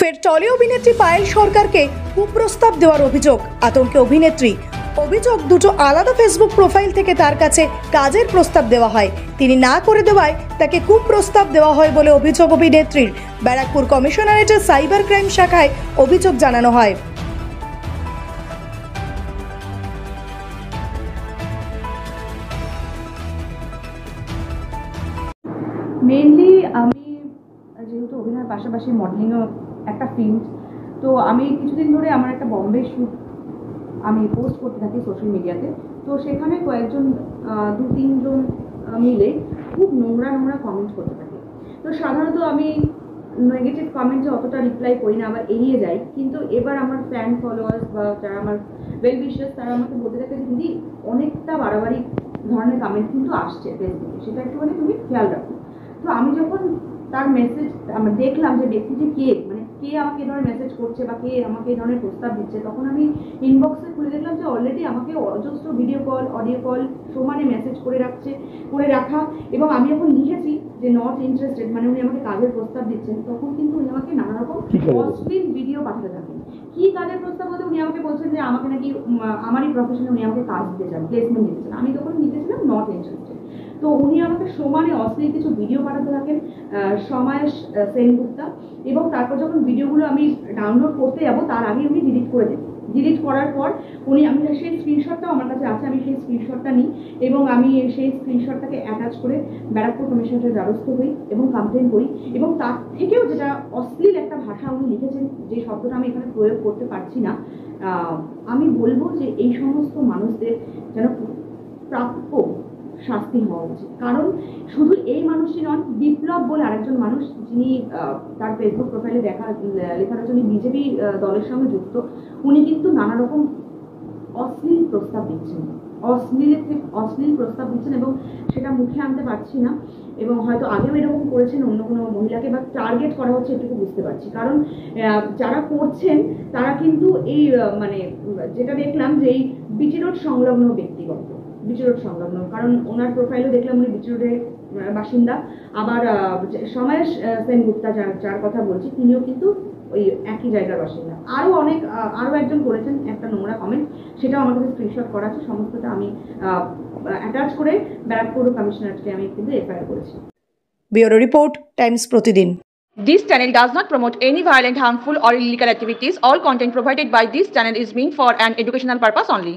ফের টলি অভিনেত্রী পায়েল সরকারকে কুপ্রস্তাব দেওয়ার অভিযোগ। আতঙ্কে অভিনেত্রী। অভিযোগ, দুটো আলাদা ফেসবুক প্রোফাইল থেকে তার কাছে কাজের প্রস্তাব দেওয়া হয়। তিনি না করে দেওয়ায় তাকে কুপ্রস্তাব দেওয়া হয় বলে অভিযোগ অভিনেত্রীর। ব্যারাকপুর কমিশনারেটের সাইবার ক্রাইম শাখায় অভিযোগ জানানো হয়। মেইনলি আমি যেহেতু অভিনয়ের পাশাপাশি মডেলিংও একটা ফিল্ড, তো আমি কিছুদিন ধরে আমার একটা বম্বে শ্যুট আমি পোস্ট করতে থাকি সোশ্যাল মিডিয়াতে। তো সেখানে কয়েকজন 2-3 জন মিলে খুব নোংরা কমেন্ট করতে থাকে। তো সাধারণত আমি নেগেটিভ কমেন্টে অতটা রিপ্লাই করি না, আবার এড়িয়ে যাই। কিন্তু এবার আমার ফ্যান ফলোয়ার্স বা যারা আমার ওয়েল উইশার্স তারা আমাকে বলতে থাকে যে দিদি অনেকটা বাড়াবাড়ি ধরনের কমেন্ট কিন্তু আসছে ফেসবুকে, সেটা একটুখানি তুমি খেয়াল রাখো। তো আমি যখন তার মেসেজ দেখলাম যে ব্যক্তিটি কে আমাকে এই ধরনের মেসেজ করছে বা কে আমাকে এই ধরনের প্রস্তাব দিচ্ছে, তখন আমি ইনবক্সে খুলে দেখলাম যে অলরেডি আমাকে অজস্র ভিডিও কল, অডিও কল সমানে মেসেজ করে রাখা। এবং আমি যখন লিখেছি যে নট ইন্টারেস্টেড, মানে উনি আমাকে কাজের প্রস্তাব দিচ্ছেন, তখন কিন্তু উনি আমাকে নানা রকম অশ্লীল ভিডিও পাঠাতে থাকেন। কি কাজের প্রস্তাব বলতে উনি আমাকে বলছেন যে আমাকে নাকি আমারই প্রফেশনে উনি আমাকে কাজ দিতে চান, প্লেসমেন্ট দিতে চান। আমি তখন লিখেছিলাম নট ইন্টারেস্টেড। তো উনি আমাকে সমানে অশ্লীল কিছু ভিডিও পাঠাতে থাকেন, সমায়েশ সেনগুপ্তা। এবং তারপর যখন ভিডিওগুলো আমি ডাউনলোড করতে যাবো তার আগে উনি ডিলিট করে দেন। ডিলিট করার পর আমি সেই স্ক্রিনশটটাও আমার কাছে আছে, আমি সেই স্ক্রিনশটটা নিই এবং আমি সেই স্ক্রিনশটটাকে অ্যাটাচ করে ব্যারাকপুর কমিশনারের দ্বারস্থ হই এবং কমপ্লেন করি। এবং তার থেকেও যেটা অশ্লীল একটা ভাষা উনি লিখেছেন, যে শব্দটা আমি এখানে প্রয়োগ করতে পারছি না, আমি বলবো যে এই সমস্ত মানুষদের যেন প্রাপ্য শাস্তি হওয়া উচিত। কারণ শুধু এই মানুষই নন, বিপ্লব বলে আরেকজন মানুষ, যিনি তার ফেসবুক প্রোফাইলে লেখা রয়েছে উনি বিজেপি দলের সঙ্গে যুক্ত, উনি কিন্তু নানা রকম অশ্লীল প্রস্তাব দিচ্ছেন, অশ্লীল প্রস্তাব দিচ্ছেন এবং সেটা মুখে আনতে পারছি না। এবং হয়তো আগেও এরকম করেছেন অন্য কোনো মহিলাকে, বা টার্গেট করা হচ্ছে এটুকু বুঝতে পারছি। কারণ যারা করছেন তারা কিন্তু এই যেটা দেখলাম যে এই বিটি রোড সংলগ্ন ব্যক্তিগত, বিটি রোড সংলগ্ন, কারণ ওনার প্রোফাইলও দেখলাম উনি বিটি রোডের বাসিন্দা। আবার সমায়েশ সেনগুপ্তা যার কথা বলছি, তিনিও কিন্তু ওই একই জায়গার বাসিন্দা। আরও একজন করেছেন একটা নোংরা কমেন্ট, সেটাও আমার কাছে স্ক্রিনশট করা আছে। সমস্তটা আমি অ্যাটাচ করে ব্যারাকপুর কমিশনারকে আমি কিন্তু এফআইআর করেছি। ব্যুরো রিপোর্ট, টাইমস প্রতিদিন। This channel does not promote any violent, harmful or illegal activities. All content provided by this channel is meant for an educational purpose only.